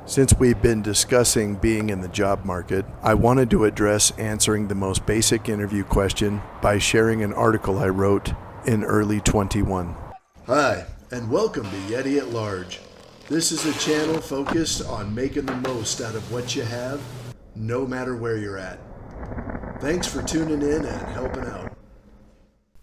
Since we've been discussing being in the job market, I wanted to address answering the most basic interview question by sharing an article I wrote in early 21. Hi, and welcome to Yeti at Large. This is a channel focused on making the most out of what you have, no matter where you're at. Thanks for tuning in and helping out.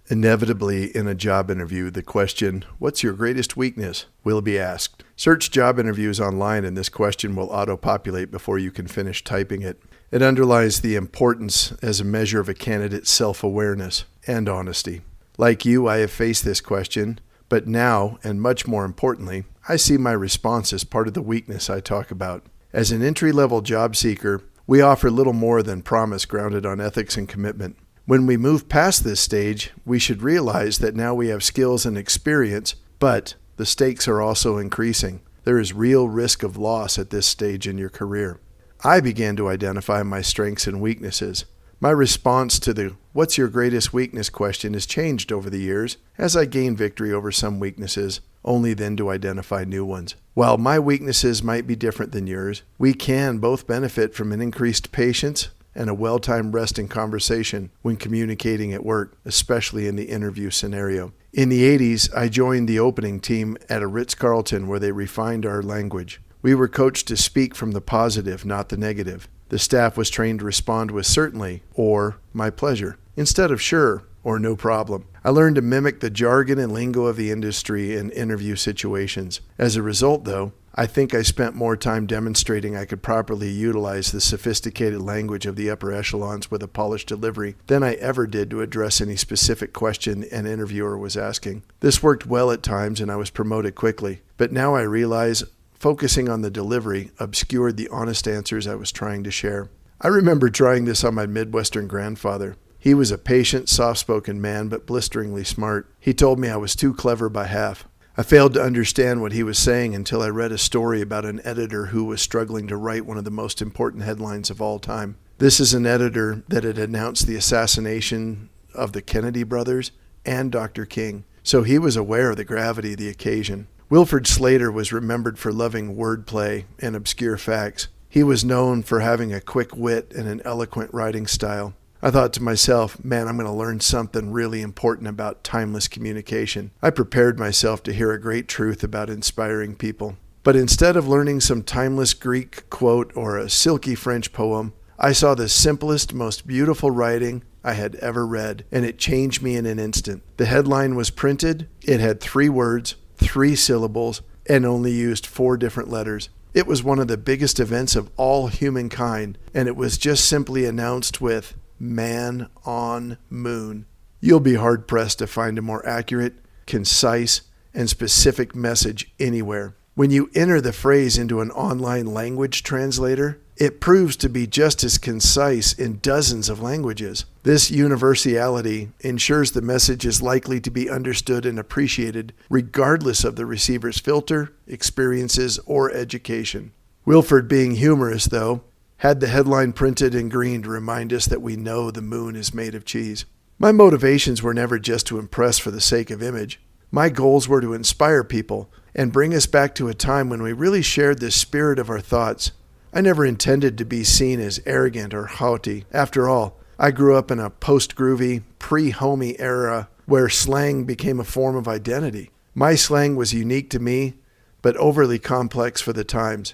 Inevitably, in a job interview, the question, "What's your greatest weakness?" will be asked. Search job interviews online and this question will auto-populate before you can finish typing it. It underlies the importance as a measure of a candidate's self-awareness and honesty. Like you, I have faced this question, but now, and much more importantly, I see my response as part of the weakness I talk about. As an entry-level job seeker, we offer little more than promise grounded on ethics and commitment. When we move past this stage, we should realize that now we have skills and experience, but the stakes are also increasing. There is real risk of loss at this stage in your career. I began to identify my strengths and weaknesses. My response to the "what's your greatest weakness" question has changed over the years as I gain victory over some weaknesses, only then to identify new ones. While my weaknesses might be different than yours, we can both benefit from an increased patience and a well-timed rest and conversation when communicating at work, especially in the interview scenario. In the 80s, I joined the opening team at a Ritz-Carlton where they refined our language. We were coached to speak from the positive, not the negative. The staff was trained to respond with "certainly" or "my pleasure" instead of "sure" or "no problem." I learned to mimic the jargon and lingo of the industry in interview situations. As a result, though, I think I spent more time demonstrating I could properly utilize the sophisticated language of the upper echelons with a polished delivery than I ever did to address any specific question an interviewer was asking. This worked well at times and I was promoted quickly, but now I realize focusing on the delivery obscured the honest answers I was trying to share. I remember trying this on my Midwestern grandfather. He was a patient, soft-spoken man, but blisteringly smart. He told me I was too clever by half. I failed to understand what he was saying until I read a story about an editor who was struggling to write one of the most important headlines of all time. This is an editor that had announced the assassination of the Kennedy brothers and Dr. King, so he was aware of the gravity of the occasion. Wilfred Slater was remembered for loving wordplay and obscure facts. He was known for having a quick wit and an eloquent writing style. I thought to myself, man, I'm going to learn something really important about timeless communication. I prepared myself to hear a great truth about inspiring people. But instead of learning some timeless Greek quote or a silky French poem, I saw the simplest, most beautiful writing I had ever read, and it changed me in an instant. The headline was printed. It had 3 words, 3 syllables, and only used 4 different letters. It was one of the biggest events of all humankind, and it was just simply announced with "Man on Moon." You'll be hard-pressed to find a more accurate, concise, and specific message anywhere. When you enter the phrase into an online language translator, it proves to be just as concise in dozens of languages. This universality ensures the message is likely to be understood and appreciated regardless of the receiver's filter, experiences, or education. Wilford, being humorous though, had the headline printed in green to remind us that we know the moon is made of cheese. My motivations were never just to impress for the sake of image. My goals were to inspire people and bring us back to a time when we really shared the spirit of our thoughts. I never intended to be seen as arrogant or haughty. After all, I grew up in a post-groovy, pre-homey era where slang became a form of identity. My slang was unique to me, but overly complex for the times.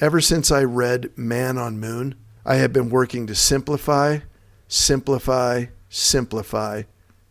Ever since I read Man on Moon, I have been working to simplify, simplify, simplify,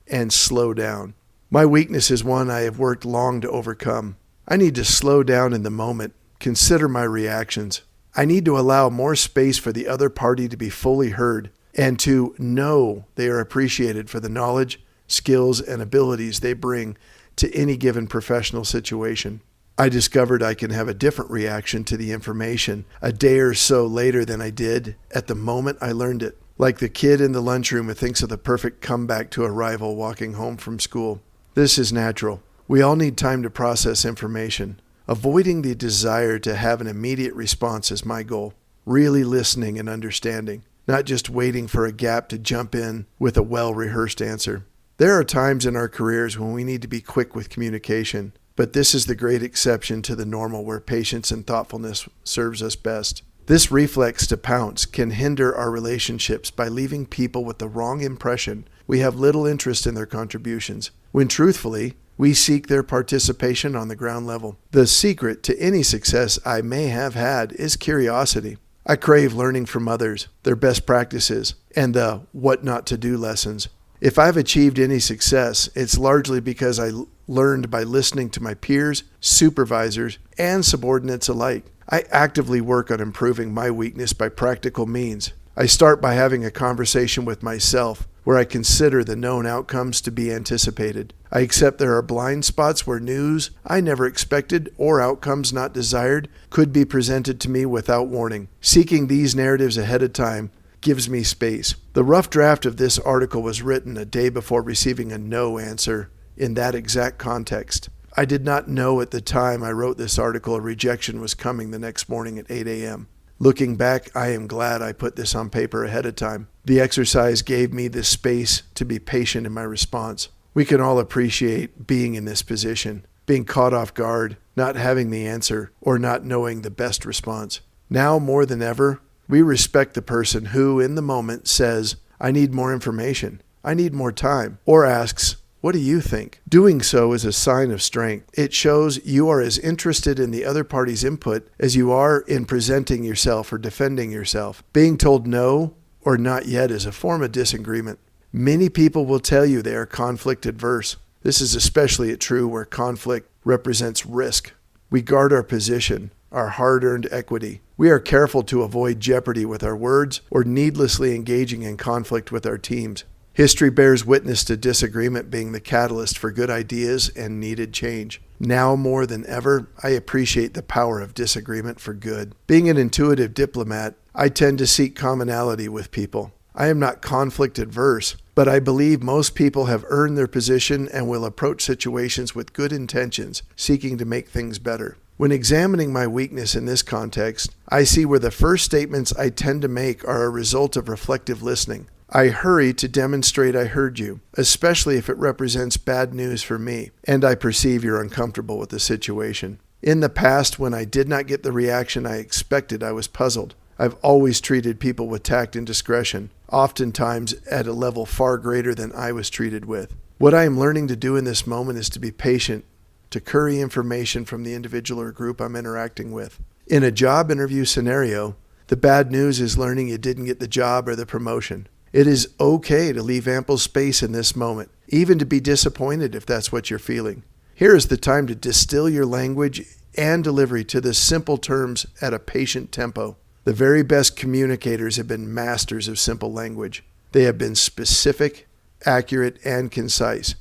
and slow down. My weakness is one I have worked long to overcome. I need to slow down in the moment, consider my reactions. I need to allow more space for the other party to be fully heard and to know they are appreciated for the knowledge, skills, and abilities they bring to any given professional situation. I discovered I can have a different reaction to the information a day or so later than I did at the moment I learned it. Like the kid in the lunchroom who thinks of the perfect comeback to a rival walking home from school. This is natural. We all need time to process information. Avoiding the desire to have an immediate response is my goal. Really listening and understanding, not just waiting for a gap to jump in with a well-rehearsed answer. There are times in our careers when we need to be quick with communication. but this is the great exception to the normal where patience and thoughtfulness serves us best. This reflex to pounce can hinder our relationships by leaving people with the wrong impression we have little interest in their contributions, when truthfully, we seek their participation on the ground level. The secret to any success I may have had is curiosity. I crave learning from others, their best practices, and the what not to do lessons. If I've achieved any success, it's largely because I learned by listening to my peers, supervisors, and subordinates alike. I actively work on improving my weakness by practical means. I start by having a conversation with myself where I consider the known outcomes to be anticipated. I accept there are blind spots where news I never expected or outcomes not desired could be presented to me without warning. Seeking these narratives ahead of time gives me space. The rough draft of this article was written a day before receiving a no answer in that exact context. I did not know at the time I wrote this article a rejection was coming the next morning at 8 a.m. Looking back, I am glad I put this on paper ahead of time. The exercise gave me the space to be patient in my response. We can all appreciate being in this position, being caught off guard, not having the answer, or not knowing the best response. Now more than ever, we respect the person who, in the moment, says, I need more information, I need more time, or asks, what do you think? Doing so is a sign of strength. It shows you are as interested in the other party's input as you are in presenting yourself or defending yourself. Being told no or not yet is a form of disagreement. Many people will tell you they are conflict adverse. This is especially true where conflict represents risk. We guard our position, our hard-earned equity. We are careful to avoid jeopardy with our words or needlessly engaging in conflict with our teams. History bears witness to disagreement being the catalyst for good ideas and needed change. Now more than ever, I appreciate the power of disagreement for good. Being an intuitive diplomat, I tend to seek commonality with people. I am not conflict adverse, but I believe most people have earned their position and will approach situations with good intentions, seeking to make things better. When examining my weakness in this context, I see where the first statements I tend to make are a result of reflective listening. I hurry to demonstrate I heard you, especially if it represents bad news for me, and I perceive you're uncomfortable with the situation. In the past, when I did not get the reaction I expected, I was puzzled. I've always treated people with tact and discretion, oftentimes at a level far greater than I was treated with. What I am learning to do in this moment is to be patient, to curry information from the individual or group I'm interacting with. In a job interview scenario, the bad news is learning you didn't get the job or the promotion. It is okay to leave ample space in this moment, even to be disappointed if that's what you're feeling. Here is the time to distill your language and delivery to the simple terms at a patient tempo. The very best communicators have been masters of simple language. They have been specific, accurate, and concise.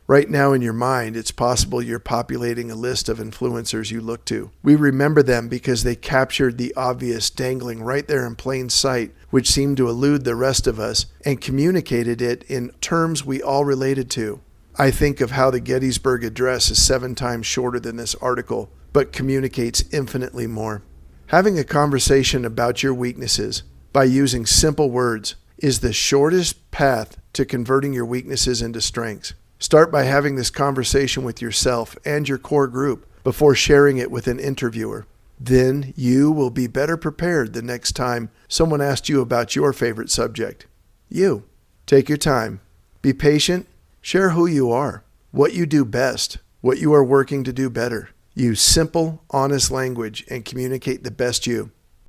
Right now in your mind, it's possible you're populating a list of influencers you look to. We remember them because they captured the obvious dangling right there in plain sight, which seemed to elude the rest of us, and communicated it in terms we all related to. I think of how the Gettysburg Address is 7 times shorter than this article, but communicates infinitely more. Having a conversation about your weaknesses by using simple words is the shortest path to converting your weaknesses into strengths. Start by having this conversation with yourself and your core group before sharing it with an interviewer. Then you will be better prepared the next time someone asks you about your favorite subject. You. Take your time. Be patient. Share who you are, what you do best, what you are working to do better. Use simple, honest language and communicate the best you.